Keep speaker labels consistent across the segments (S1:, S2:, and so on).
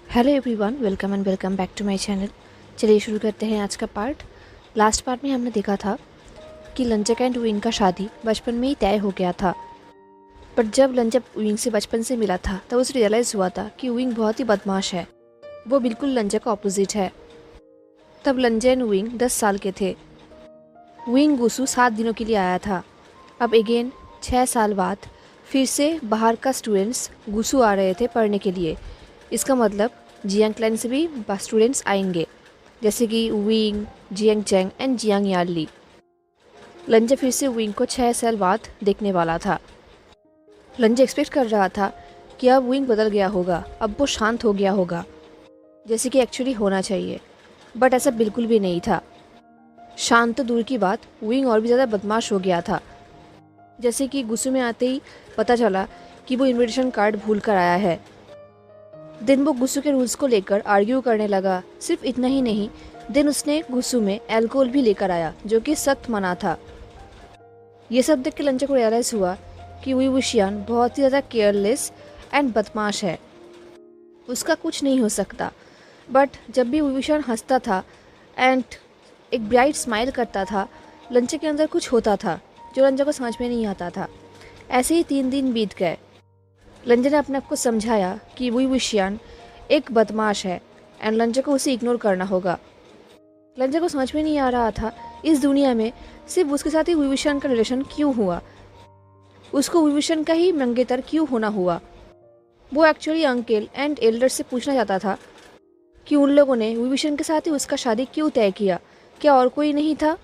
S1: Hello everyone, welcome and welcome back to my channel. चलिए शुरू करते हैं आज का पार्ट। लास्ट पार्ट में हमने देखा था कि लंचक एंड विंग का शादी बचपन में ही तय हो गया था। पर जब लंचक विंग से बचपन से मिला था तब उसे रियलाइज़ हुआ था कि विंग बहुत ही बदमाश है। वो बिल्कुल लंचक का ऑपोजिट है। तब लंचक एंड विंग 10 साल के थे। विंग गुसू 7 दिनों के लिए आया था। अब अगेन 6 साल बाद फिर से बाहर का स्टूडेंट्स गुसू आ रहे थे पढ़ने के लिए। इसका मतलब जियांग क्लैन से भी स्टूडेंट्स आएंगे, जैसे कि Wing, Jiang Chang and Jiang Yali. लंजे फिर से विंग को 6 साल बाद देखने वाला था। लंजे एक्सपेक्ट कर रहा था कि अब विंग बदल गया होगा, अब वो शांत हो गया होगा, जैसे कि एक्चुअली होना चाहिए। बट ऐसा बिल्कुल भी नहीं था। शांत तो दूर की बात, विंग और भी ज़्यादा बदमाश हो गया था। जैसे कि गुस्से में आते ही पता चला कि वो इनविटेशन कार्ड भूल कर आया है। दिन वो गुस्सू के रूल्स को लेकर आर्ग्यू करने लगा। सिर्फ इतना ही नहीं, दिन उसने गुस्सू में अल्कोहल भी लेकर आया, जो कि सख्त मना था। ये सब देख के लंचे को रियलाइज़ हुआ कि वी वुशियान बहुत ही ज़्यादा केयरलेस एंड बदमाश है। उसका कुछ नहीं हो सकता। बट जब भी वी वुशियान हंसता था एंड एक ब्राइट स्माइल करता था, लंचे के अंदर कुछ होता था जो लंचे को समझ में नहीं आता था। ऐसे ही 3 दिन बीत गए। लंजे ने अपने आप को समझाया कि वी वुशियान एक बदमाश है एंड लंजे को उसे इग्नोर करना होगा। लंजे को समझ में नहीं आ रहा था इस दुनिया में सिर्फ उसके साथ ही वी वुशियान का रिलेशन क्यों हुआ, उसको वी वुशियान का ही मंगेतर क्यों होना हुआ। वो एक्चुअली अंकल एंड एल्डर से पूछना चाहता था कि उन लोगों ने वी वुशियान के साथ ही उसका शादी क्यों तय किया, क्या और कोई नहीं था।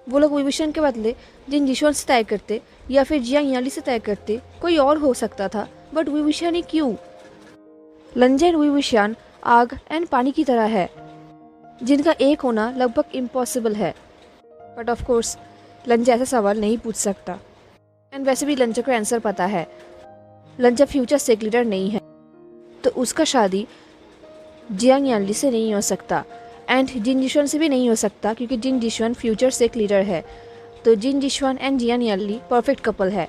S1: वो लोग वी वुशियान के बदले जिन जिशुआन से तय करते या फिर जियांग याली से तय करते, कोई और हो सकता था, बट वी वुशियान ही क्यों। लंजे एंड वी वुशियान आग एंड पानी की तरह है, जिनका एक होना लगभग इम्पॉसिबल है। बट ऑफ कोर्स लंजे ऐसा सवाल नहीं पूछ सकता। एंड वैसे भी लंजे को आंसर पता है। लंजे फ्यूचर सेक लीडर नहीं है, तो उसका शादी जियांग याली से नहीं हो सकता एंड जिन जिशुआन से भी नहीं हो सकता, क्योंकि जिन जिशुआन फ्यूचर सेक लीडर है। तो जिन जिशुआन and Jiang Yali perfect couple है।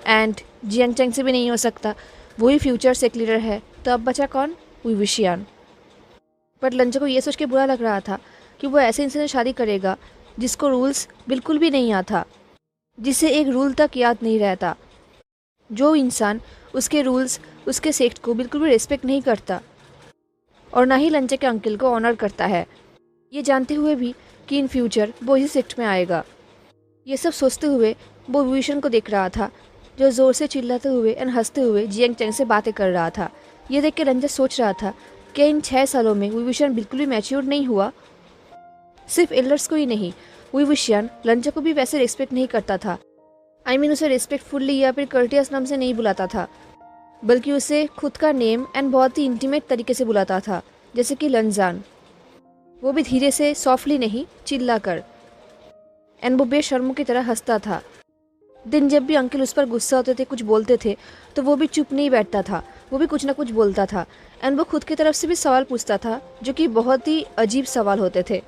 S1: एंड जियांग चैंग से भी नहीं हो सकता, वही फ्यूचर सेक लीडर है। तो अब बचा कौन? वी वुशियान। बट लंजे को ये सोच के बुरा लग रहा था कि वो ऐसे इंसान से शादी करेगा जिसको रूल्स बिल्कुल भी नहीं आता, जिसे एक रूल तक याद नहीं रहता, जो इंसान उसके रूल्स, उसके सेक्ट को बिल्कुल भी रिस्पेक्ट नहीं करता और ना ही लंचे के अंकल को ऑनर करता है, ये जानते हुए भी कि इन फ्यूचर वो इसी सेक्ट में आएगा। ये सब सोचते हुए वो वी वुशियान को देख रहा था, जो ज़ोर से चिल्लाते हुए एंड हंसते हुए जियांग चैंग से बातें कर रहा था। ये देख के लंजे सोच रहा था कि इन 6 सालों में वी वुशियान बिल्कुल भी मैच्योर नहीं हुआ। सिर्फ एल्डर्स को ही नहीं, वी वुशियान लंजे को भी वैसे रिस्पेक्ट नहीं करता था। उसे रिस्पेक्टफुल्ली या फिर कर्टियस नाम से नहीं बुलाता था, बल्कि उसे खुद का नेम एंड बहुत ही इंटीमेट तरीके से बुलाता था, जैसे कि लंजान। वो भी धीरे से, सॉफ्टली नहीं, चिल्ला कर। एंड वो बेशर्मों की तरह हंसता था। दिन जब भी अंकल उस पर गुस्सा होते थे, कुछ बोलते थे, तो वो भी चुप नहीं बैठता था, वो भी कुछ ना कुछ बोलता था। एंड वो खुद की तरफ से भी सवाल पूछता था, जो कि बहुत ही अजीब सवाल होते थे।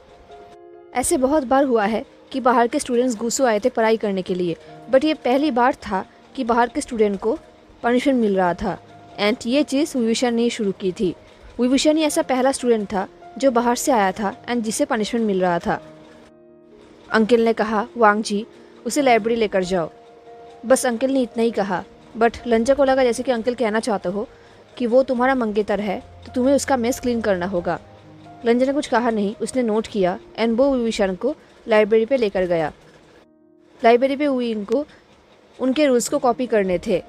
S1: ऐसे बहुत बार हुआ है कि बाहर के स्टूडेंट्स गुस्सो आए थे पढ़ाई करने के लिए, बट ये पहली बार था कि बाहर के स्टूडेंट को पनिशमेंट मिल रहा था। एंड ये चीज़ वी वुशियान ने शुरू की थी। वी वुशियान ही ऐसा पहला स्टूडेंट था जो बाहर से आया था एंड जिसे पनिशमेंट मिल रहा था। अंकल ने कहा, वांग जी, उसे लाइब्रेरी लेकर जाओ। बस अंकल ने इतना ही कहा, बट लंजा को लगा जैसे कि अंकल कहना चाहते हो कि वो तुम्हारा मंगेतर है, तो तुम्हें उसका मेस क्लीन करना होगा। लंजा ने कुछ कहा नहीं, उसने नोट किया एंड वो वी वुशियान को लाइब्रेरी पे लेकर गया। लाइब्रेरी पे विंग को उनके रूल्स को कॉपी करने थे।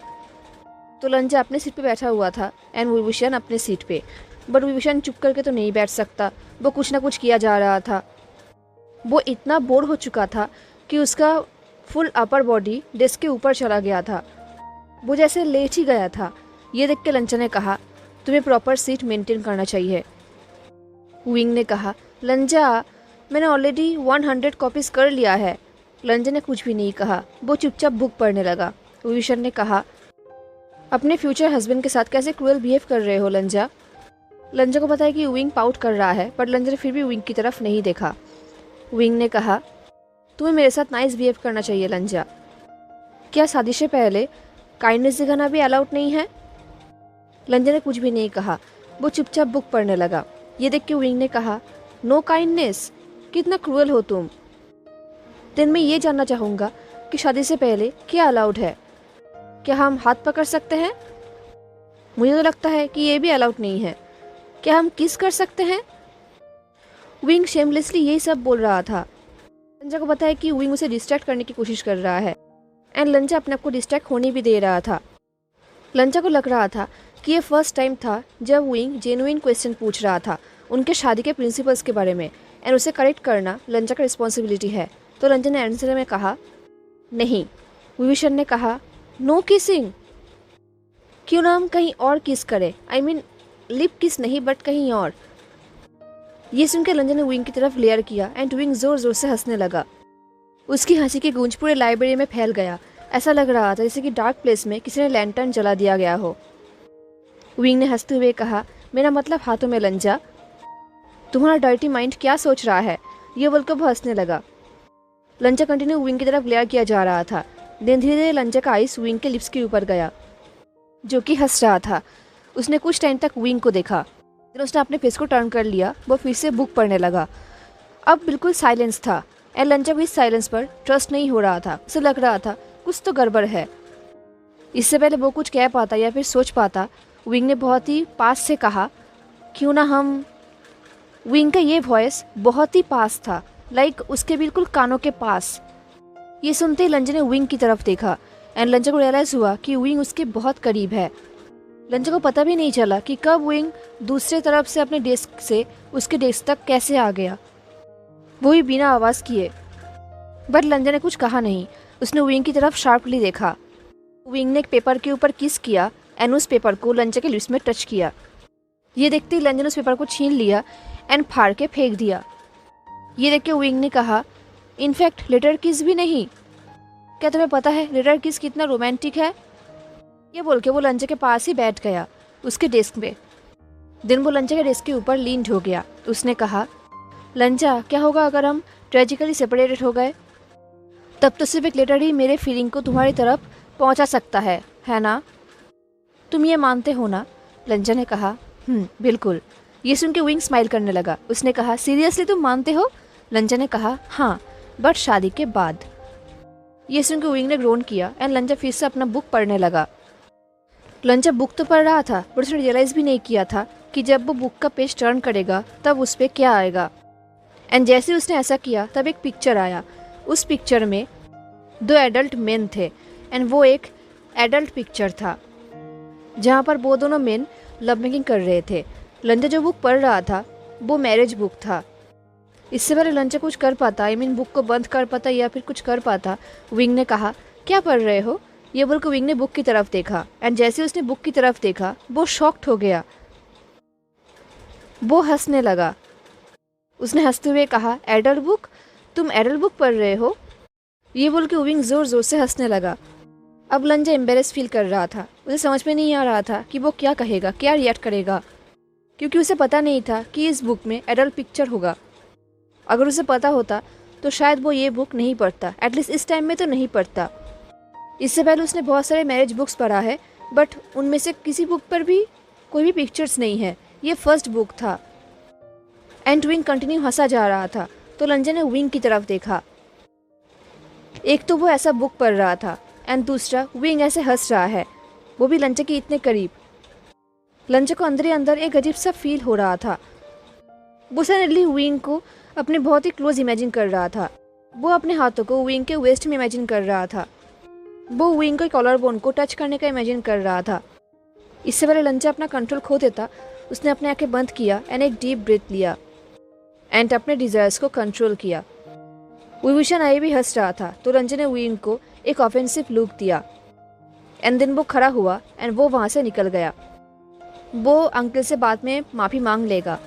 S1: तो लंजा अपने सीट पे बैठा हुआ था एंड वी वुशियान अपने सीट पे। बट वी वुशियान चुप करके तो नहीं बैठ सकता, वो कुछ ना कुछ किया जा रहा था। वो इतना बोर हो चुका था कि उसका फुल अपर बॉडी डेस्क के ऊपर चला गया था, वो जैसे लेट ही गया था। ये देख के लंचा ने कहा, तुम्हें प्रॉपर सीट मेंटेन करना चाहिए। विंग ने कहा, लंजा, मैंने ऑलरेडी 100 कॉपीज़ कर लिया है। लंजा ने कुछ भी नहीं कहा, वो चुपचाप बुक पढ़ने लगा। वी वुशियान ने कहा, अपने फ्यूचर हस्बैंड के साथ कैसे क्रूअल बिहेव कर रहे हो लंजा। लंजा को पता है कि विंग पाउट कर रहा है, पर लंजा ने फिर भी विंग की तरफ नहीं देखा। विंग ने कहा, तुम्हें मेरे साथ नाइस बिहेव करना चाहिए लंजा। क्या शादी से पहले काइंडनेस दिखाना भी अलाउड नहीं है? लंजा ने कुछ भी नहीं कहा। वो चुपचाप बुक पढ़ने लगा। ये देख के विंग ने कहा, नो काइंडनेस, कितना क्रूअल हो तुम। दिन मैं ये जानना चाहूँगा कि शादी से पहले क्या अलाउड है? क्या हम हाथ पकड़ सकते हैं? मुझे तो लगता है कि ये भी अलाउड नहीं है। क्या हम किस कर सकते हैं? विंग शेमलेसली यही सब बोल रहा था। लंजा को पता है कि विंग उसे डिस्ट्रैक्ट करने की कोशिश कर रहा है एंड लंजा अपने आप को डिस्ट्रैक्ट होने भी दे रहा था। लंजा को लग रहा था कि ये फर्स्ट टाइम था जब विंग जेन्युइन क्वेश्चन पूछ रहा था उनके शादी के प्रिंसिपल्स के बारे में एंड उसे करेक्ट करना लंजा का रिस्पॉन्सिबिलिटी है। तो लंजा ने आंसर में कहा, नहीं। विभीषण ने कहा, नो किसिंग। क्यों ना हम कहीं और किस करें, आई मीन लिप किस नहीं बट कहीं और। ये सुनकर लंजा ने विंग की तरफ लेयर किया एंड विंग जोर जोर से हंसने लगा। उसकी हंसी की गूंज पूरे लाइब्रेरी में फैल गया। ऐसा लग रहा था जैसे कि डार्क प्लेस में किसी ने लैंटर्न जला दिया गया हो। विंग ने हंसते हुए कहा, मेरा मतलब हाथों में लंजा, तुम्हारा डर्टी माइंड क्या सोच रहा है? ये बोलकर वो हंसने लगा। लंजा कंटिन्यू विंग की तरफ लेयर किया जा रहा था। धीरे धीरे लंजा का आइस विंग के लिप्स के ऊपर गया, जो कि हंस रहा था। उसने कुछ टाइम तक विंग को देखा, फिर उसने अपने फेस को टर्न कर लिया। वो फिर से बुक पढ़ने लगा। अब बिल्कुल साइलेंस था एंड लंजा को इस साइलेंस पर ट्रस्ट नहीं हो रहा था। उसे लग रहा था कुछ तो गड़बड़ है। इससे पहले वो कुछ कह पाता या फिर सोच पाता, विंग ने बहुत ही पास से कहा, क्यों ना हम। विंग का ये वॉइस बहुत ही पास था, लाइक उसके बिल्कुल कानों के पास। ये सुनते ही लंजा ने विंग की तरफ देखा एंड लंजा को रियलाइज हुआ कि विंग उसके बहुत करीब है। लंजा को पता भी नहीं चला कि कब विंग दूसरे तरफ से अपने डेस्क से उसके डेस्क तक कैसे आ गया, वो भी बिना आवाज़ किए। बट लंजा ने कुछ कहा नहीं। उसने विंग की तरफ शार्पली देखा। विंग ने एक पेपर के ऊपर किस किया एंड उस पेपर को लंजा के लिप्स में टच किया। ये देखते ही लंजा ने उस पेपर को छीन लिया एंड फाड़ के फेंक दिया। ये देख के विंग ने कहा, इनफैक्ट लेटर किस भी नहीं। क्या तुम्हें पता है लेटर किस कितना रोमांटिक है? ये बोल के वो लंजा के पास ही बैठ गया, उसके डेस्क पे। दिन वो लंजा के डेस्क के ऊपर लीन हो गया। उसने कहा, लंजा, क्या होगा अगर हम ट्रेजिकली सेपरेटेड हो गए? तब तो सिर्फ एक लेटर ही मेरे फीलिंग को तुम्हारी तरफ पहुंचा सकता है ना? तुम ये मानते हो ना? लंजा ने कहा, बिल्कुल। ये सुन के विंग स्माइल करने लगा। उसने कहा, सीरियसली तुम मानते हो? लंजा ने कहा, हाँ, बट शादी के बाद। ये सुन के विंग ने ग्रोन किया एंड लंजा फिर से अपना बुक पढ़ने लगा। लंजा बुक तो पढ़ रहा था बट उसने रियलाइज़ भी नहीं किया था कि जब वो बुक का पेज टर्न करेगा तब उस पर क्या आएगा। एंड जैसे उसने ऐसा किया तब एक पिक्चर आया। उस पिक्चर में 2 एडल्ट मेन थे एंड वो एक एडल्ट पिक्चर था जहाँ पर वो दोनों मेन लव मेकिंग कर रहे थे। लंजा जो बुक पढ़ रहा था वो मैरिज बुक था। इससे पहले लंजा कुछ कर पाता, आई मीन बुक को बंद कर पाता या फिर कुछ कर पाता, विंग ने कहा, क्या पढ़ रहे हो? ये बोलकर विंग ने बुक की तरफ देखा एंड जैसे उसने बुक की तरफ देखा वो शॉक्ड हो गया। वो हंसने लगा। उसने हंसते हुए कहा, एडल्ट बुक? तुम एडल्ट बुक पढ़ रहे हो? ये बोल के विंग जोर जोर से हंसने लगा। अब लंजा एम्बेरेस फील कर रहा था। उसे समझ में नहीं आ रहा था कि वो क्या कहेगा, क्या रिएक्ट करेगा, क्योंकि उसे पता नहीं था कि इस बुक में एडल्ट पिक्चर होगा। अगर उसे पता होता तो शायद वो ये बुक नहीं पढ़ता, एटलीस्ट इस टाइम में तो नहीं पढ़ता। इससे पहले उसने बहुत सारे मैरिज बुक्स पढ़ा है बट उनमें से किसी बुक पर भी कोई भी पिक्चर्स नहीं है। ये फर्स्ट बुक था। एंड विंग कंटिन्यू हंसा जा रहा था तो लंजा ने विंग की तरफ देखा। एक तो वो ऐसा बुक पढ़ रहा था एंड दूसरा विंग ऐसे हंस रहा है, वो भी लंजा के इतने करीब। लंजा को अंदर ही अंदर एक अजीब सा फील हो रहा था। वो सडनली विंग को अपने बहुत ही क्लोज इमेजिन कर रहा था। वो अपने हाथों को विंग के वेस्ट में इमेजिन कर रहा था। वो विंग के कॉलर बोन को टच करने का इमेजिन कर रहा था। इससे पहले लंजा अपना कंट्रोल खो देता, उसने अपने आंखें बंद किया एंड एक डीप ब्रीथ लिया एंड अपने डिजायर्स को कंट्रोल किया। विभूषण आए भी हंस रहा था तो लंजा ने विंग को एक ऑफेंसिव लुक दिया एंड देन वो खड़ा हुआ एंड वो वहाँ से निकल गया। वो अंकल से बाद में माफ़ी मांग लेगा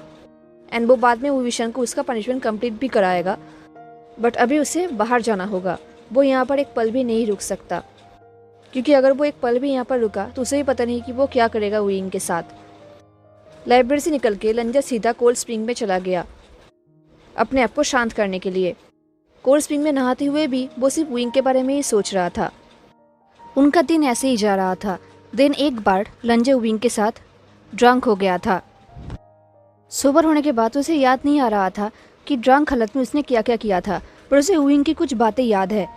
S1: एंड वो बाद में विभूषण को उसका पनिशमेंट कंप्लीट भी कराएगा, बट अभी उसे बाहर जाना होगा। वो यहाँ पर एक पल भी नहीं रुक सकता, क्योंकि अगर वो एक पल भी यहाँ पर रुका तो उसे भी पता नहीं कि वो क्या करेगा विंग के साथ। लाइब्रेरी से निकल के लंजा सीधा कोल्ड स्प्रिंग में चला गया अपने आप को शांत करने के लिए। कोल्ड स्प्रिंग में नहाते हुए भी वो सिर्फ विंग के बारे में ही सोच रहा था। उनका दिन ऐसे ही जा रहा था। दिन एक बार लंजा विंग के साथ ड्रंक हो गया था सोबर होने के बाद उसे याद नहीं आ रहा था कि ड्रंक हालत में उसने क्या क्या किया था, पर उसे विंग की कुछ बातें याद है।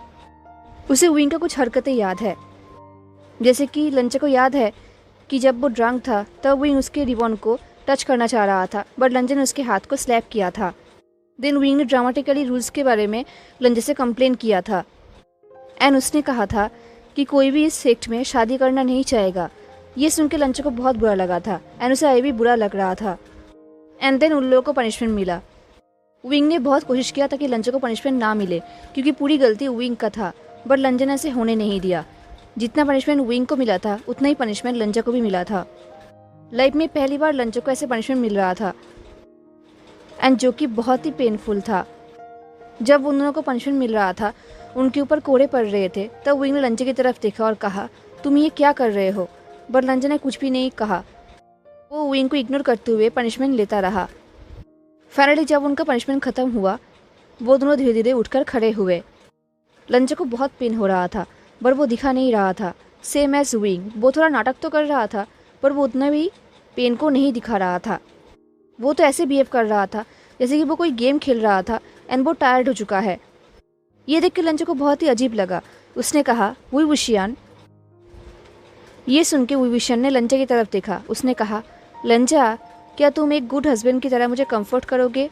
S1: उसे विंग का कुछ हरकतें याद है, जैसे कि लंचा को याद है कि जब वो ड्रंक था तब विंग उसके रिबन को टच करना चाह रहा था, बट लंचा ने उसके हाथ को स्लैप किया था। देन विंग ने ड्रामेटिकली रूल्स के बारे में लंचा से कंप्लेन किया था एंड उसने कहा था कि कोई भी इस सेक्ट में शादी करना नहीं चाहेगा। ये सुन के लंचा को बहुत बुरा लगा था एंड उसे अभी भी बुरा लग रहा था। एंड देन उन लोगों को पनिशमेंट मिला। विंग ने बहुत कोशिश किया था कि लंचा को पनिशमेंट ना मिले, क्योंकि पूरी गलती विंग का था, बट लंचा ने ऐसे होने नहीं दिया। जितना पनिशमेंट विंग को मिला था उतना ही पनिशमेंट लंचा को भी मिला था। लाइफ में पहली बार लंचा को ऐसे पनिशमेंट मिल रहा था एंड जो कि बहुत ही पेनफुल था। जब उन दोनों को पनिशमेंट मिल रहा था, उनके ऊपर कोड़े पड़ रहे थे, तब विंग ने लंचा की तरफ देखा और कहा, तुम ये क्या कर रहे हो? बट लंचा ने कुछ भी नहीं कहा। वो विंग को इग्नोर करते हुए पनिशमेंट लेता रहा। फाइनली जब उनका पनिशमेंट ख़त्म हुआ, वो दोनों धीरे धीरे उठकर खड़े हुए। लंचा को बहुत पेन हो रहा था, पर वो दिखा नहीं रहा था। सेम एज विंग, वो थोड़ा नाटक तो कर रहा था, पर वो उतना भी पेन को नहीं दिखा रहा था। वो तो ऐसे बिहेव कर रहा था जैसे कि वो कोई गेम खेल रहा था एंड वो टायर्ड हो चुका है। ये देख के लंचा को बहुत ही अजीब लगा। उसने कहा, वुई वुशियान। ये सुन के वुई वुशियान ने लंचा की तरफ देखा। उसने कहा, लंचा, क्या तुम एक गुड हस्बैंड की तरह मुझे कंफर्ट करोगे?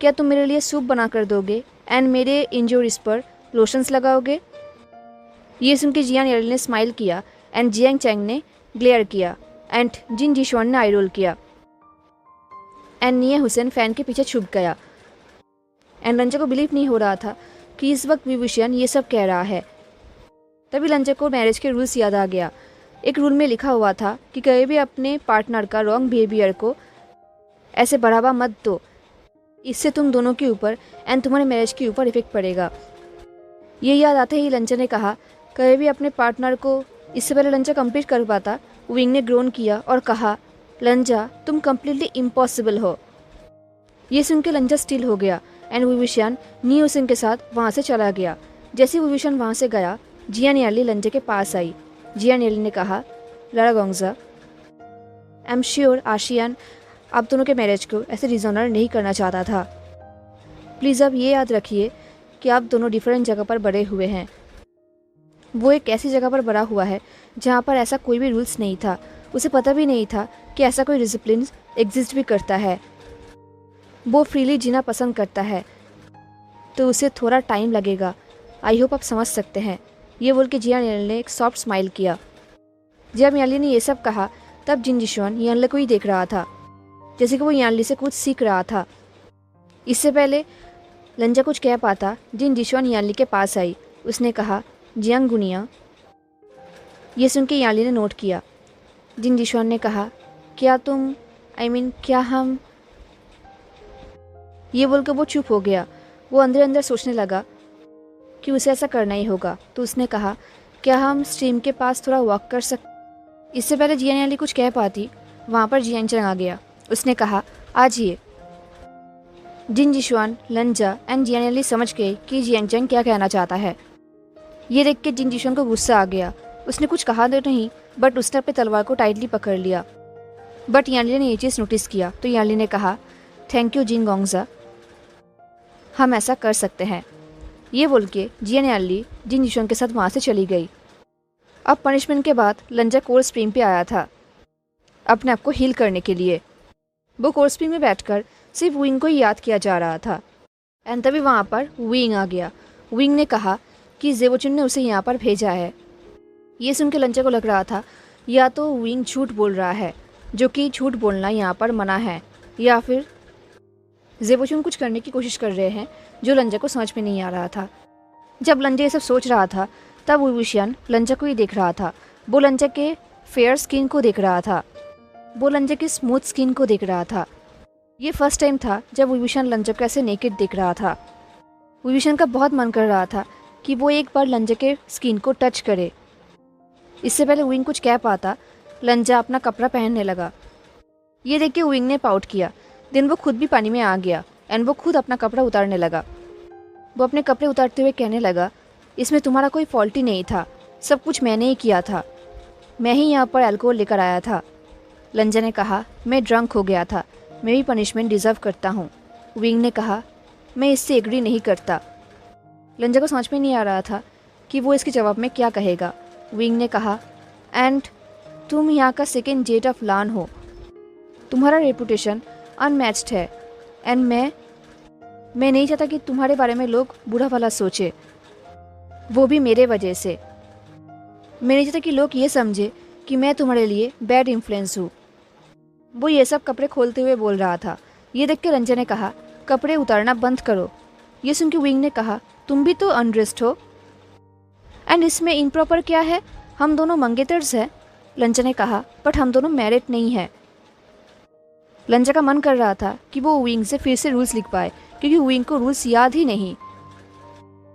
S1: क्या तुम मेरे लिए सूप बना कर दोगे एंड मेरे इंजरीज पर लोशंस लगाओगे? ये सुन के जियान येली ने स्माइल किया एंड जियांग चैंग ने ग्लेयर किया एंड जिन जिशवान ने आई रोल किया एंड निया हुसैन फैन के पीछे छुप गया। एंड लंचा को बिलीव नहीं हो रहा था कि इस वक्त विभूषण ये सब कह रहा है। तभी लंचा को मैरिज के रूल्स याद आ गया। एक रूल में लिखा हुआ था कि कभी भी अपने पार्टनर का रॉन्ग बिहेवियर को ऐसे बढ़ावा मत दो, इससे तुम दोनों के ऊपर एंड तुम्हारे मैरिज के ऊपर इफेक्ट पड़ेगा। ये याद आते ही लंचा ने कहा, कभी भी अपने पार्टनर को। इससे पहले लंचा कंप्लीट कर पाता, विंग ने ग्रोन किया और कहा, लंचा, तुम कम्प्लीटली इम्पॉसिबल हो। ये सुन के लंचा स्टिल हो गया एंड विभूषण नी हुसैन के साथ वहाँ से चला गया। जैसे विभूषण वहाँ से गया, जियान येली लंचा के पास आई। जियान येली ने कहा, लारा गोंगजा, आई एम श्योर आशियान आप दोनों के मैरिज को ऐसे डिसऑनर नहीं करना चाहता था। प्लीज़ अब ये याद रखिए कि आप दोनों डिफरेंट जगह पर बड़े हुए हैं। वो एक ऐसी जगह पर बड़ा हुआ है जहाँ पर ऐसा कोई भी रूल्स नहीं था। उसे पता भी नहीं था कि ऐसा कोई डिसिप्लिन एग्जिस्ट भी करता है। वो फ्रीली जीना पसंद करता है, तो उसे थोड़ा टाइम लगेगा। आई होप आप समझ सकते हैं। ये बोल के जियान येली ने एक सॉफ्ट स्माइल किया। जब यानली ने ये सब कहा, तब जिन जिशवान यानली को ही देख रहा था, जैसे कि वो यानली से कुछ सीख रहा था। इससे पहले लंचा कुछ कह पाता, जिन जिशवान यानली के पास आई। उसने कहा, जियांग गुनिया। ये सुन के यानली ने नोट किया। जिन जिशवान ने कहा, क्या तुम क्या हम। ये बोलकर वो चुप हो गया। वो अंदर अंदर सोचने लगा कि उसे ऐसा करना ही होगा, तो उसने कहा, क्या हम स्ट्रीम के पास थोड़ा वॉक कर सकते। इससे पहले जियान यानली कुछ कह पाती, वहाँ पर जियांग चैंग आ गया। उसने कहा, आजिए। जिन जिशवान, लंचा एंड जियान यानली समझ गए कि जियांग चैंग क्या कहना चाहता है। ये देख के जिन जिशवान को गुस्सा आ गया। उसने कुछ कहा तो नहीं, बट उसने अपने तलवार को टाइटली पकड़ लिया। बट यानली ने ये चीज़ नोटिस किया, तो यानली ने कहा, थैंक यू जिन गोंगजा, हम ऐसा कर सकते हैं। ये बोल के जियान यानली जिन जिशवान के साथ वहाँ से चली गई। अब पनिशमेंट के बाद लंचा कोल्ड स्प्रिंग पे आया था अपने आप को हील करने के लिए। वो कोल्ड स्प्रिंग में बैठकर सिर्फ विंग को ही याद किया जा रहा था। एंड तभी वहाँ पर विंग आ गया। विंग ने कहा कि जेबोचुन ने उसे यहाँ पर भेजा है। ये सुन के लंचा को लग रहा था या तो विंग झूठ बोल रहा है, जो कि झूठ बोलना यहाँ पर मना है, या फिर जेबोचुन कुछ करने की कोशिश कर रहे हैं जो लंचा को समझ में नहीं आ रहा था। जब लंचा ये सब सोच रहा था, तब विभूषण लंचा को ही देख रहा था। वो लंचा के फेयर स्किन को देख रहा था। वो लंचा की स्मूथ स्किन को देख रहा था। ये फर्स्ट टाइम था जब विभूषण लंचा को ऐसे नेकेड देख रहा था। विभूषण का बहुत मन कर रहा था कि वो एक बार लंचा के स्किन को टच करे। इससे पहले विंग कुछ कह पाता, लंचा अपना कपड़ा पहनने लगा। ये देख के विंग ने पाउट किया। दिन वो खुद भी पानी में आ गया एंड वो खुद अपना कपड़ा उतारने लगा। वो अपने कपड़े उतारते हुए कहने लगा, इसमें तुम्हारा कोई फॉल्ट ही नहीं था, सब कुछ मैंने ही किया था, मैं ही यहाँ पर अल्कोहल लेकर आया था। लंचा ने कहा, मैं ड्रंक हो गया था मैं भी पनिशमेंट डिज़र्व करता हूँ। विंग ने कहा, मैं इससे एग्री नहीं करता। लंजा को समझ में नहीं आ रहा था कि वो इसके जवाब में क्या कहेगा। विंग ने कहा, एंड तुम यहाँ का सेकेंड जेट ऑफ लान हो, तुम्हारा रेपुटेशन अनमैच्ड है, एंड मैं नहीं चाहता कि तुम्हारे बारे में लोग बुरा भला सोचे, वो भी मेरे वजह से। मैं नहीं चाहता कि लोग ये समझे कि मैं तुम्हारे लिए बैड इन्फ्लुएंस हूँ। वो ये सब कपड़े खोलते हुए बोल रहा था। ये देख के रंजन ने कहा, कपड़े उतारना बंद करो। ये सुन के विंग ने कहा, तुम भी तो अनड्रेस्ड हो, एंड इसमें इम्प्रॉपर क्या है, हम दोनों मंगेतर्स हैं। लंजा ने कहा, बट हम दोनों मैरिड नहीं हैं। लंजा का मन कर रहा था कि वो विंग से फिर से रूल्स लिख पाए, क्योंकि विंग को रूल्स याद ही नहीं।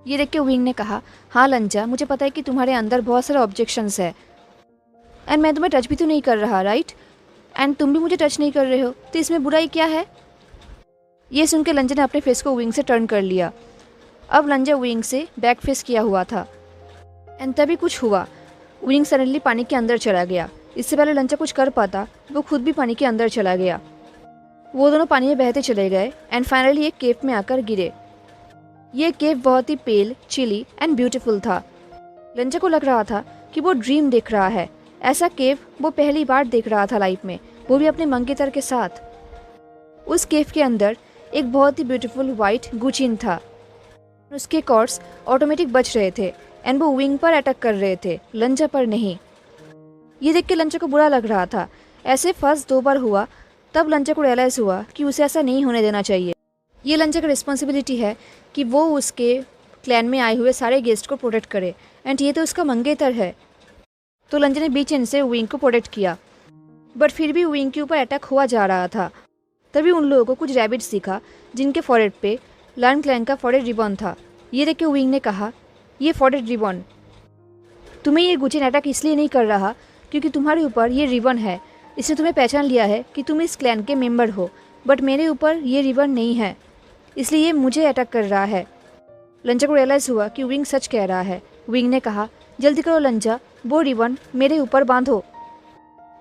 S1: ये देख के विंग ने कहा, हाँ लंजा, मुझे पता है कि तुम्हारे अंदर बहुत सारे ऑब्जेक्शंस है, एंड मैं तुम्हें टच भी तो नहीं कर रहा, राइट? एंड तुम भी मुझे टच नहीं कर रहे हो, तो इसमें बुराई क्या है? ये सुन के लंजा ने अपने फेस को विंग से टर्न कर लिया। अब लंजा विंग से बैक फेस किया हुआ था, एंड तभी कुछ हुआ। विंग सडनली पानी के अंदर चला गया। इससे पहले लंजा कुछ कर पाता, वो खुद भी पानी के अंदर चला गया। वो दोनों पानी में बहते चले गए, एंड फाइनली एक केव में आकर गिरे। ये केव बहुत ही पेल, चिली एंड ब्यूटीफुल था। लंजा को लग रहा था कि वो ड्रीम देख रहा है। ऐसा केव वो पहली बार देख रहा था लाइफ में, वो भी अपने मंगेतर के साथ। उस केव के अंदर एक बहुत ही ब्यूटीफुल वाइट गुचिन था। उसके कॉर्ड्स ऑटोमेटिक बच रहे थे, एंड वो विंग पर अटैक कर रहे थे, लंजा पर नहीं। ये देख के लंजा को बुरा लग रहा था। ऐसे फर्स्ट 2 बार हुआ, तब लंजा को रियलाइज़ हुआ कि उसे ऐसा नहीं होने देना चाहिए। ये लंजा की रिस्पॉन्सिबिलिटी है कि वो उसके क्लैन में आए हुए सारे गेस्ट को प्रोटेक्ट करे, एंड ये तो उसका मंगेतर है। तो लंजा ने बीच एंड से विंग को प्रोटेक्ट किया, बट फिर भी विंग के ऊपर अटैक हुआ जा रहा था। तभी उन लोगों को कुछ रैबिट्स दिखा, जिनके फॉरहेड पे लान क्लैन का फॉरहेड रिबन था। ये देख के विंग ने कहा, ये फॉरहेड रिबन, तुम्हें ये गुचिन अटैक इसलिए नहीं कर रहा क्योंकि तुम्हारे ऊपर ये रिबन है, इसने तुम्हें पहचान लिया है कि तुम इस क्लैन के मेंबर हो, बट मेरे ऊपर ये रिबन नहीं है, इसलिए ये मुझे अटैक कर रहा है। लंजा को रियलाइज़ हुआ कि विंग सच कह रहा है। विंग ने कहा, जल्दी करो लंजा, वो रिबन मेरे ऊपर बांधो।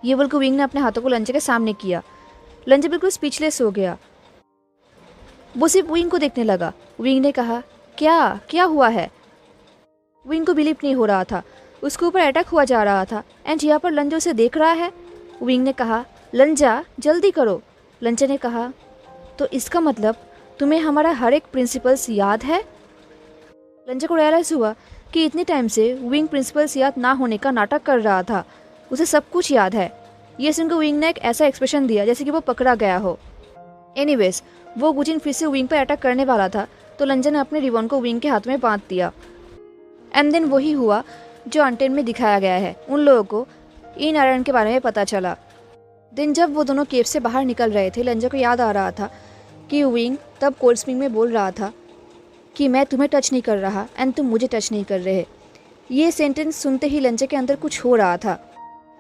S1: ये बोलकर विंग ने अपने हाथों को लंजा के सामने किया। लंजा बिल्कुल स्पीचलेस हो गया। वो सिर्फ विंग को देखने लगा। विंग ने कहा, क्या क्या हुआ है? विंग को बिलीव नहीं हो रहा था। उसके ऊपर अटैक हुआ जा रहा था, एंड यहाँ पर लंजा उसे देख रहा है। विंग ने कहा, लंजा जल्दी करो। लंजा ने कहा, तो इसका मतलब तुम्हें हमारा हर एक प्रिंसिपल्स याद है? लंजा को रियलाइज़ हुआ कि इतने टाइम से विंग प्रिंसिपल्स याद ना होने का नाटक कर रहा था, उसे सब कुछ याद है। ये सुनकर विंग ने एक ऐसा एक्सप्रेशन दिया जैसे कि वो पकड़ा गया हो। एनीवेज, वो गुचिन फिर से विंग पर अटैक करने वाला था, तो लंजा ने अपने रिबन को विंग के हाथ में बांध दिया। एंड देन वही हुआ जो अनटेन में दिखाया गया है। उन लोगों को इन आयरन के बारे में पता चला। दिन जब वो दोनों केव से बाहर निकल रहे थे, लंजा को याद आ रहा था कि विंग तब कोल्ड स्प्रिंग में बोल रहा था कि मैं तुम्हें टच नहीं कर रहा एंड तुम मुझे टच नहीं कर रहे। ये सेंटेंस सुनते ही लंजा के अंदर कुछ हो रहा था।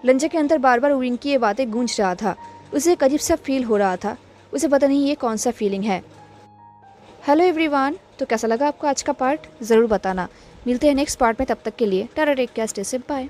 S1: लंजा के अंदर बार बार विंग की ये बातें गूंज रहा था। उसे एक अजीब सा फील हो रहा था। उसे पता नहीं ये कौन सा फीलिंग है। हेलो एवरीवन, तो कैसा लगा आपको आज का पार्ट? ज़रूर बताना। मिलते हैं नेक्स्ट पार्ट में, तब तक के लिए tata, take care, stay safe, bye.